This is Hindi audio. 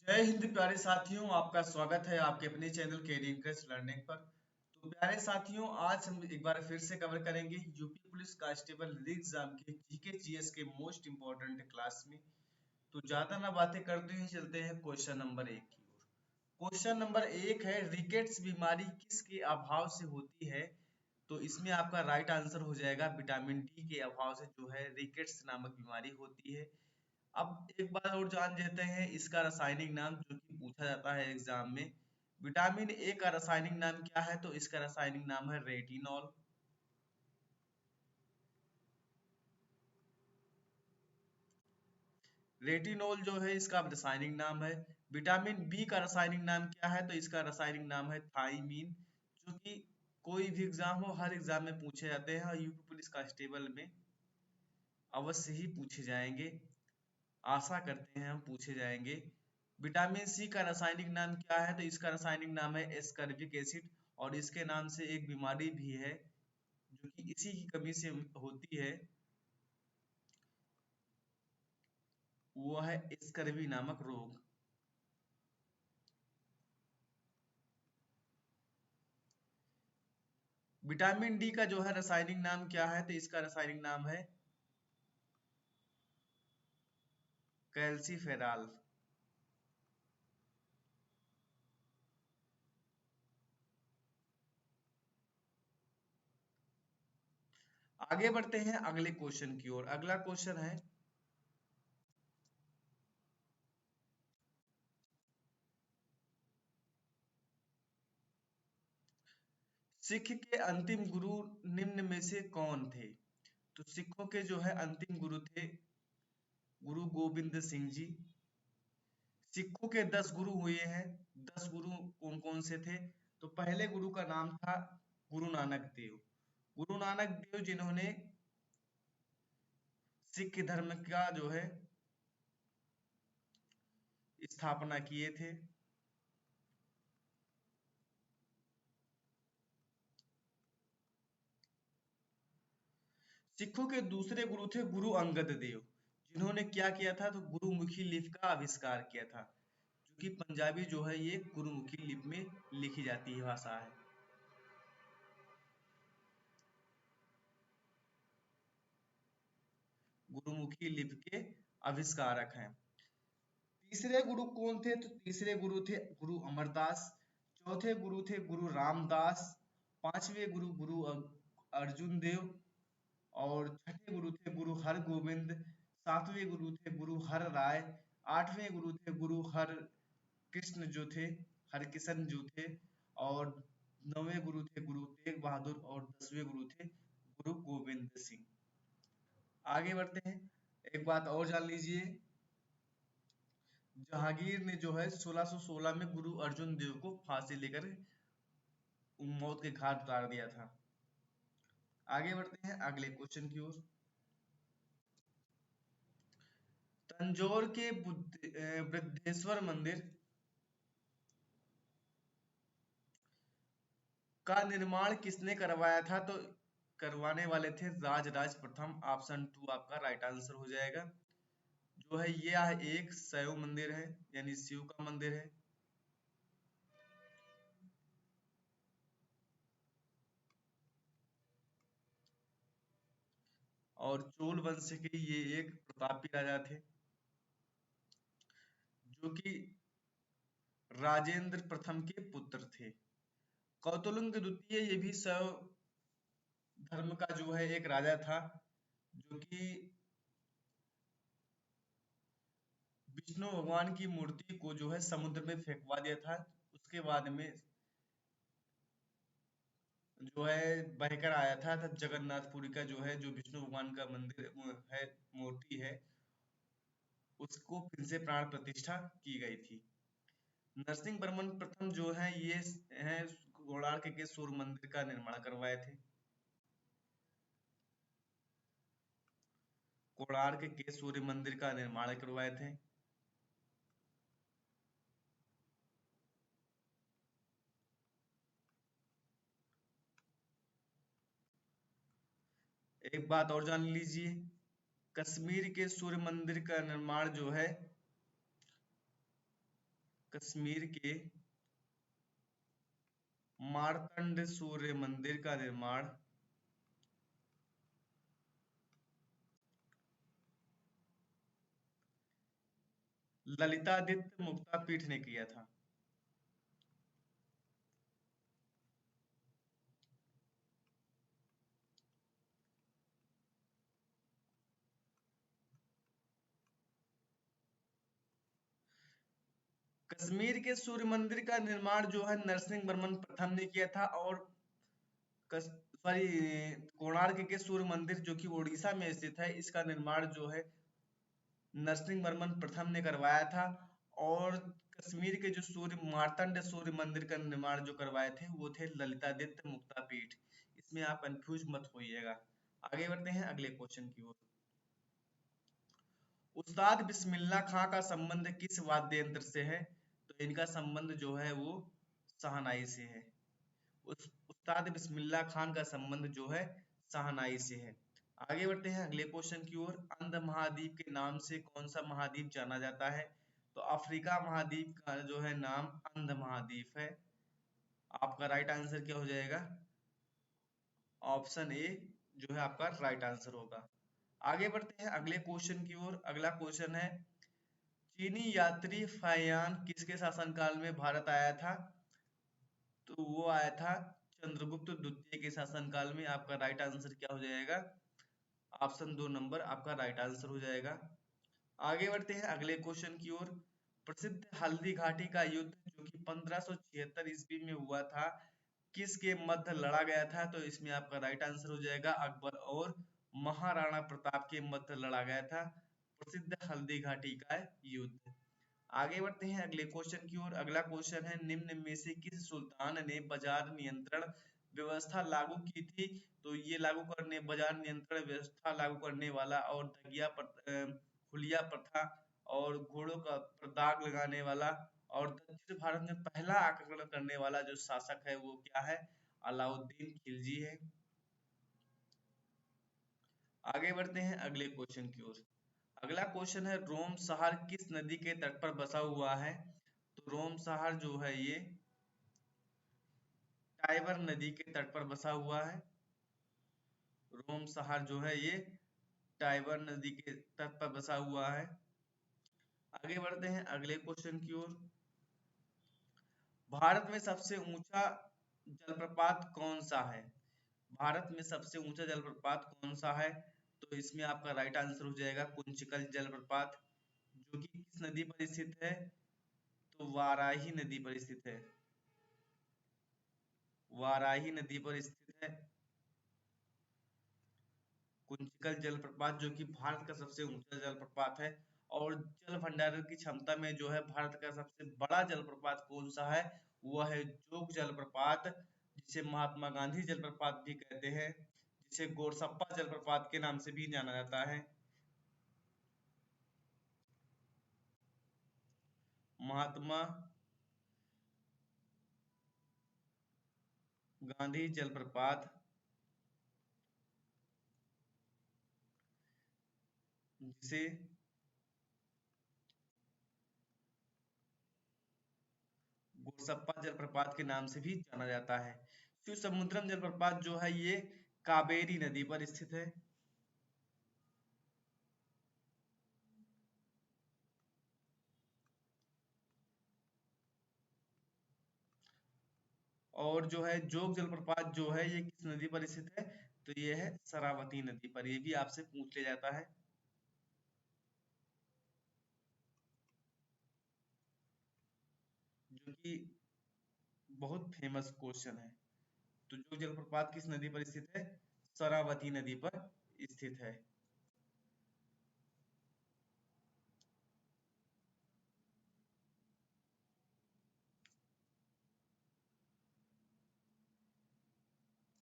जय हिंद प्यारे साथियों, आपका स्वागत है आपके अपने चैनल केरियर क्रेस्ट लर्निंग पर। तो प्यारे साथियों, आज हम एक बार फिर से कवर करेंगे यूपी पुलिस कांस्टेबल एग्जाम के जीके जीएस के मोस्ट इंपॉर्टेंट क्लास में। तो ज्यादा ना बातें करते हुए चलते हैं क्वेश्चन नंबर 1 की ओर। क्वेश्चन नंबर 1 है, रिकेट्स बीमारी किसके अभाव से होती है? तो इसमें आपका राइट आंसर हो जाएगा विटामिन डी के अभाव से जो है रिकेट्स नामक बीमारी होती है। अब एक बार और जान लेते हैं इसका रासायनिक नाम, जो कि पूछा जाता है एग्जाम में। विटामिन ए का रासायनिक नाम क्या है? तो इसका रासायनिक नाम है रेटिनॉल। रेटिनॉल जो है इसका रासायनिक नाम है। विटामिन बी का रासायनिक नाम क्या है? तो इसका रासायनिक नाम है थाइमीन। जो कि कोई भी एग्जाम हो, हर एग्जाम में पूछे जाते हैं और यूपी पुलिस कांस्टेबल में अवश्य ही पूछे जाएंगे। आशा करते हैं हम पूछे जाएंगे। विटामिन सी का रासायनिक नाम क्या है? तो इसका रासायनिक नाम है एस्कर्बिक एसिड। और इसके नाम से एक बीमारी भी है जो कि इसी की कमी से होती है, वो है स्कर्वी नामक रोग। विटामिन डी का जो है रासायनिक नाम क्या है? तो इसका रासायनिक नाम है कैल्सीफेरॉल। आगे बढ़ते हैं अगले क्वेश्चन की ओर। अगला क्वेश्चन है, सिख के अंतिम गुरु निम्न में से कौन थे? तो सिखों के जो है अंतिम गुरु थे गुरु गोविंद सिंह जी। सिखों के 10 गुरु हुए हैं। 10 गुरु कौन कौन से थे? तो पहले गुरु का नाम था गुरु नानक देव। गुरु नानक देव जिन्होंने सिख धर्म का जो है स्थापना किए थे। सिखों के दूसरे गुरु थे गुरु अंगद देव, जिन्होंने क्या किया था? तो गुरुमुखी लिपि का आविष्कार किया था, जो कि पंजाबी जो है ये गुरुमुखी लिपि में लिखी जाती है भाषा है। गुरुमुखी लिपि के आविष्कारक हैं। तीसरे गुरु कौन थे? तो तीसरे गुरु थे गुरु अमरदास। चौथे गुरु थे गुरु रामदास। पांचवे गुरु गुरु अर्जुन देव। और छठे गुरु थे गुरु हरगोविंद। सातवें गुरु थे गुरु हर राय। आठवें गुरु थे गुरु हर कृष्ण जो थे, हरकिशन जो थे। और नौवें गुरु थे गुरु तेग बहादुर। और 10वें गुरु थे गुरु गोविंद सिंह। आगे बढ़ते हैं। एक बात और जान लीजिए, जहांगीर ने जो है 1616 में गुरु अर्जुन देव को फांसी लेकर मौत के घाट उतार दिया था। आगे बढ़ते हैं अगले क्वेश्चन की ओर। तंजौर के बृद्धेश्वर मंदिर का निर्माण किसने करवाया था? तो करवाने वाले थे राजराज प्रथम। ऑप्शन 2 आपका राइट आंसर हो जाएगा। जो है यह एक शैव मंदिर है, यानी शिव का मंदिर है। और चोल वंश के ये एक प्रतापी राजा थे, जो कि राजेंद्र प्रथम के पुत्र थे। कौतुलुंग द्वितीय ये भी शैव धर्म का जो है एक राजा था, जो कि विष्णु भगवान की मूर्ति को जो है समुद्र में फेंकवा दिया था। उसके बाद में जो है बहकर आया था, तब जगन्नाथपुरी का जो है जो विष्णु भगवान का मंदिर है, मूर्ति है, उसको फिर से प्राण प्रतिष्ठा की गई थी। नरसिंह वर्मन प्रथम जो है ये है कोणार्क के सूर्य मंदिर का निर्माण करवाए थे। कोणार्क के सूर्य मंदिर का निर्माण करवाए थे। एक बात और जान लीजिए, कश्मीर के सूर्य मंदिर का निर्माण जो है कश्मीर के मार्तंड सूर्य मंदिर का निर्माण ललितादित्य मुक्तापीठ ने किया था। कश्मीर के सूर्य मंदिर का निर्माण जो है नरसिंह वर्मन प्रथम ने किया था, और सॉरी कोणार्क के सूर्य मंदिर जो कि उड़ीसा में स्थित है, इसका निर्माण जो है नरसिंह वर्मन प्रथम ने करवाया था। और कश्मीर के जो मार्तंड सूर्य मंदिर का निर्माण जो करवाए थे वो थे ललितादित्य मुक्तापीठ। इसमें आप कंफ्यूज मत होइएगा। आगे बढ़ते हैं अगले क्वेश्चन की ओर। उस्ताद बिस्मिल्लाह खां का संबंध किस वाद्य यंत्र से है? तो इनका संबंध जो है वो शहनाई से है। उस्ताद बिस्मिल्लाह खान का संबंध जो है शहनाई से है। आगे बढ़ते हैं अगले क्वेश्चन की ओर। अंध महाद्वीप के नाम से कौन सा महाद्वीप जाना जाता है? तो अफ्रीका महाद्वीप का जो है नाम अंध महाद्वीप है। आपका राइट आंसर क्या हो जाएगा? ऑप्शन ए जो है आपका राइट आंसर होगा। आगे बढ़ते हैं अगले क्वेश्चन की ओर। अगला क्वेश्चन है, चीनी यात्री फाहियान किसके शासनकाल में भारत आया था? तो वो आया था चंद्रगुप्त द्वितीय के शासनकाल में। आपका राइट आंसर क्या हो जाएगा? ऑप्शन 2 नंबर आपका राइट आंसर हो जाएगा। आगे बढ़ते हैं अगले क्वेश्चन की ओर। प्रसिद्ध हल्दी घाटी का युद्ध जो कि 1576 ईस्वी में हुआ था, किसके मध्य लड़ा गया था? तो इसमें आपका राइट आंसर हो जाएगा अकबर और महाराणा प्रताप के मध्य लड़ा गया था प्रसिद्ध हल्दी घाटी का युद्ध। आगे बढ़ते हैं अगले क्वेश्चन की ओर। अगला क्वेश्चन है, निम्न में से किस सुल्तान ने बाजार नियंत्रण व्यवस्था लागू की थी? तो ये बाजार नियंत्रण व्यवस्था लागू करने वाला और खुलिया प्रथा और घोड़ों का पर दाग लगाने वाला और दक्षिण भारत में पहला आक्रमण करने वाला जो शासक है वो क्या है? अलाउद्दीन खिलजी है। आगे बढ़ते हैं अगले क्वेश्चन की ओर। अगला क्वेश्चन है, रोम शहर किस नदी के तट पर बसा हुआ है? तो रोम शहर जो है ये टाइबर नदी के तट पर बसा हुआ है। रोम शहर जो है ये टाइबर नदी के तट पर बसा हुआ है। आगे बढ़ते हैं अगले क्वेश्चन की ओर। भारत में सबसे ऊंचा जलप्रपात कौन सा है? भारत में सबसे ऊंचा जलप्रपात कौन सा है? तो इसमें आपका राइट आंसर हो जाएगा कुंचिकल जलप्रपात, जो कि किस नदी पर स्थित है? तो वाराही नदी पर स्थित है। वाराही नदी पर स्थित है कुंचिकल जलप्रपात, जो कि भारत का सबसे ऊंचा जलप्रपात है। और जल भंडारण की क्षमता में जो है भारत का सबसे बड़ा जलप्रपात कौन सा है? वह है जोग जलप्रपात, जिसे महात्मा गांधी जलप्रपात भी कहते हैं, जिसे गोरसप्पा जलप्रपात के नाम से भी जाना जाता है। महात्मा गांधी जलप्रपात, जिसे गोरसप्पा जलप्रपात के नाम से भी जाना जाता है। शिव समुद्रम जलप्रपात जो है ये कावेरी नदी पर स्थित है। और जो है जोग जलप्रपात जो है ये किस नदी पर स्थित है? तो ये है शरावती नदी पर। ये भी आपसे पूछ लिया जाता है। जो कि बहुत फेमस क्वेश्चन है। तो जोग जलप्रपात किस नदी पर स्थित है? शरावती नदी पर स्थित है।